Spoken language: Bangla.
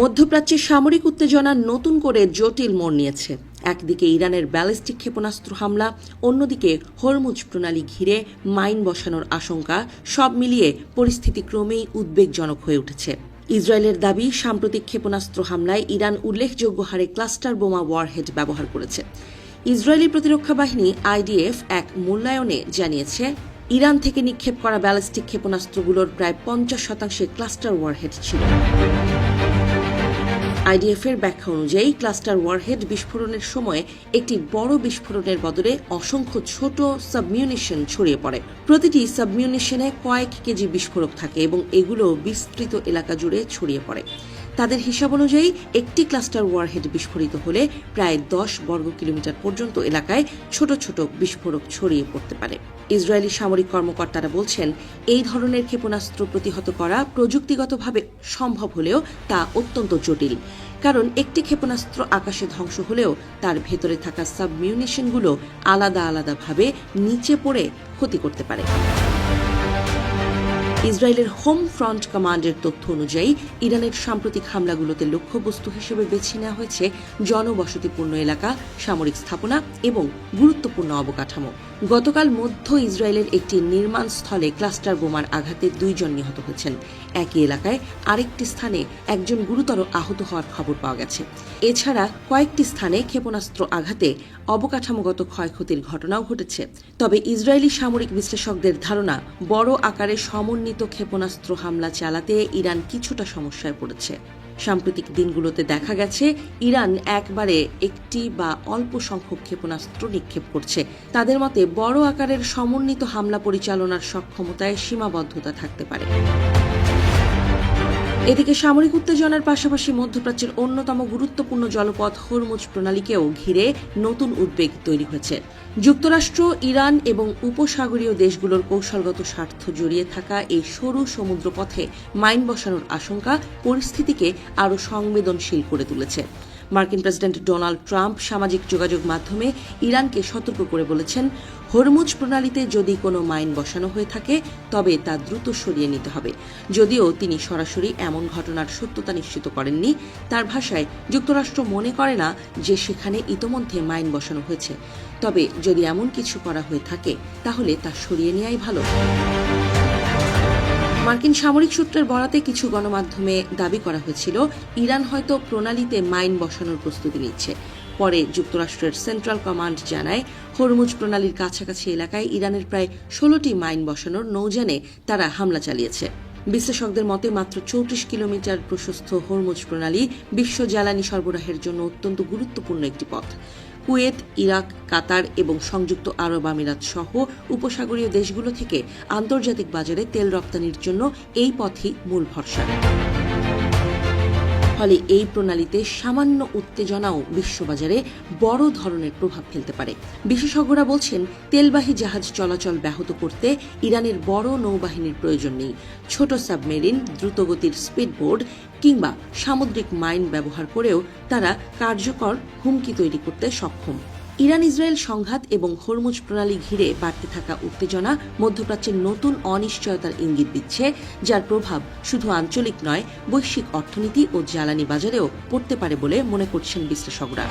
মধ্যপ্রাচ্যের সামরিক উত্তেজনা নতুন করে জটিল মোড় নিয়েছে। একদিকে ইরানের ব্যালিস্টিক ক্ষেপণাস্ত্র হামলা, অন্যদিকে হরমুজ প্রণালী ঘিরে মাইন বসানোর আশঙ্কা, সব মিলিয়ে পরিস্থিতি ক্রমেই উদ্বেগজনক হয়ে উঠেছে। ইসরায়েলের দাবি, সাম্প্রতিক ক্ষেপণাস্ত্র হামলায় ইরান উল্লেখযোগ্য হারে ক্লাস্টার বোমা ওয়ারহেড ব্যবহার করেছে। ইসরায়েলি প্রতিরক্ষা বাহিনী আইডিএফ এক মূল্যায়নে জানিয়েছে, ইরান থেকে নিক্ষেপ করা ব্যালিস্টিক ক্ষেপণাস্ত্রগুলোর প্রায় 50% ক্লাস্টার ওয়ারহেড ছিল। আইডিএফের ব্যাখ্যা অনুযায়ী ক্লাস্টার ওয়ারহেড বিস্ফোরণের সময় একটি বড় বিস্ফোরণের বদলে অসংখ্য ছোট সাবমিউনিশন ছড়িয়ে পড়ে। প্রতিটি সাবমিউনিশনে কয়েক কেজি বিস্ফোরক থাকে এবং এগুলো বিস্তৃত এলাকা জুড়ে ছড়িয়ে পড়ে। তাদের হিসাব অনুযায়ী একটি ক্লাস্টার ওয়ারহেড বিস্ফোরিত হলে প্রায় 10 বর্গ কিলোমিটার পর্যন্ত এলাকায় ছোট ছোট বিস্ফোরক ছড়িয়ে পড়তে পারে। ইসরায়েলি সামরিক কর্মকর্তারা বলছেন, এই ধরনের ক্ষেপণাস্ত্র প্রতিহত করা প্রযুক্তিগতভাবে সম্ভব হলেও তা অত্যন্ত জটিল, কারণ একটি ক্ষেপণাস্ত্র আকাশে ধ্বংস হলেও তার ভেতরে থাকা সাবমিউনিশনগুলো আলাদা আলাদাভাবে নিচে পড়ে ক্ষতি করতে পারে। ইসরায়েলের হোম ফ্রন্ট কমান্ডের তথ্য অনুযায়ী ইরানের সাম্প্রতিক হামলাগুলোতে লক্ষ্যবস্তু হিসেবে বেছে নেওয়া হয়েছে জনবসতিপূর্ণ এলাকা, সামরিক স্থাপনা এবং গুরুত্বপূর্ণ অবকাঠামো। গতকাল মধ্য ইসরায়েলের একটি নির্মাণ স্থলে ক্লাস্টার বোমার আঘাতে 2 জন নিহত হয়েছেন। একই এলাকায় আরেকটি স্থানে একজন গুরুতর আহত হওয়ার খবর পাওয়া গেছে। এছাড়া কয়েকটি স্থানে ক্ষেপণাস্ত্র আঘাতে অবকাঠামোগত ক্ষয়ক্ষতির ঘটনাও ঘটেছে। তবে ইসরায়েলি সামরিক বিশ্লেষকদের ধারণা, বড় আকারে সমন্বিত ক্ষেপণাস্ত্র হামলা চালাতে ইরান কিছুটা সমস্যায় পড়েছে। সাম্প্রতিক দিনগুলোতে দেখা গেছে, ইরান একবারে একটি বা অল্প সংখ্যক ক্ষেপণাস্ত্র নিক্ষেপ করছে। তাদের মতে বড় আকারের সমন্বিত হামলা পরিচালনার সক্ষমতায় সীমাবদ্ধতা থাকতে পারে। এদিকে সামরিক উত্তেজনার পাশাপাশি মধ্যপ্রাচ্যের অন্যতম গুরুত্বপূর্ণ জলপথ হরমুজ প্রণালীকেও ঘিরে নতুন উদ্বেগ তৈরি হয়েছে। যুক্তরাষ্ট্র, ইরান এবং উপসাগরীয় দেশগুলোর কৌশলগত স্বার্থ জড়িয়ে থাকা এই সরু সমুদ্রপথে মাইন বসানোর আশঙ্কা পরিস্থিতিকে আরও সংবেদনশীল করে তুলেছে। মার্কিন প্রেসিডেন্ট ডোনাল্ড ট্রাম্প সামাজিক যোগাযোগ মাধ্যমে ইরানকে সতর্ক করে বলেছেন, হরমুজ প্রণালীতে যদি কোনো মাইন বসানো হয়ে থাকে তবে তা দ্রুত সরিয়ে নিতে হবে। যদিও তিনি সরাসরি এমন ঘটনার সত্যতা নিশ্চিত করেননি। তার ভাষায়, যুক্তরাষ্ট্র মনে করে না যে সেখানে ইতোমধ্যে মাইন বসানো হয়েছে। তবে যদি এমন কিছু করা হয়ে থাকে তাহলে তা সরিয়ে নেওয়াই ভালো। মার্কিন সামরিক সূত্রের বরাতে কিছু গণমাধ্যমে দাবি করা হয়েছিল, ইরান হয়তো প্রণালীতে মাইন বসানোর প্রস্তুতি নিচ্ছে। পরে যুক্তরাষ্ট্রের সেন্ট্রাল কমান্ড জানায়, হরমুজ প্রণালীর কাছাকাছি এলাকায় ইরানের প্রায় 16টি মাইন বসানোর নৌযানে তারা হামলা চালিয়েছে। বিশ্লেষকদের মতে মাত্র 34 কিলোমিটার প্রশস্ত হরমুজ প্রণালী বিশ্ব জ্বালানি সরবরাহের জন্য অত্যন্ত গুরুত্বপূর্ণ একটি পথ। কুয়েত, ইরাক, কাতার এবং সংযুক্ত আরব আমিরাত সহ উপসাগরীয় দেশগুলো থেকে আন্তর্জাতিক বাজারে তেল রপ্তানির জন্য এই পথই মূল ভরসা। ফলে এই প্রণালীতে সামান্য উত্তেজনাও বিশ্ববাজারে বড় ধরনের প্রভাব ফেলতে পারে। বিশেষজ্ঞরা বলছেন, তেলবাহী জাহাজ চলাচল ব্যাহত করতে ইরানের বড় নৌবাহিনীর প্রয়োজন নেই। ছোট সাবমেরিন, দ্রুতগতির স্পিডবোট কিংবা সামুদ্রিক মাইন ব্যবহার করেও তারা কার্যকর হুমকি তৈরি করতে সক্ষম। ইরান ইসরায়েল সংঘাত এবং হরমুজ প্রণালী ঘিরে বাড়তে থাকা উত্তেজনা মধ্যপ্রাচ্যের নতুন অনিশ্চয়তার ইঙ্গিত দিচ্ছে, যার প্রভাব শুধু আঞ্চলিক নয়, বৈশ্বিক অর্থনীতি ও জ্বালানি বাজারেও পড়তে পারে বলে মনে করছেন বিশ্লেষকরা।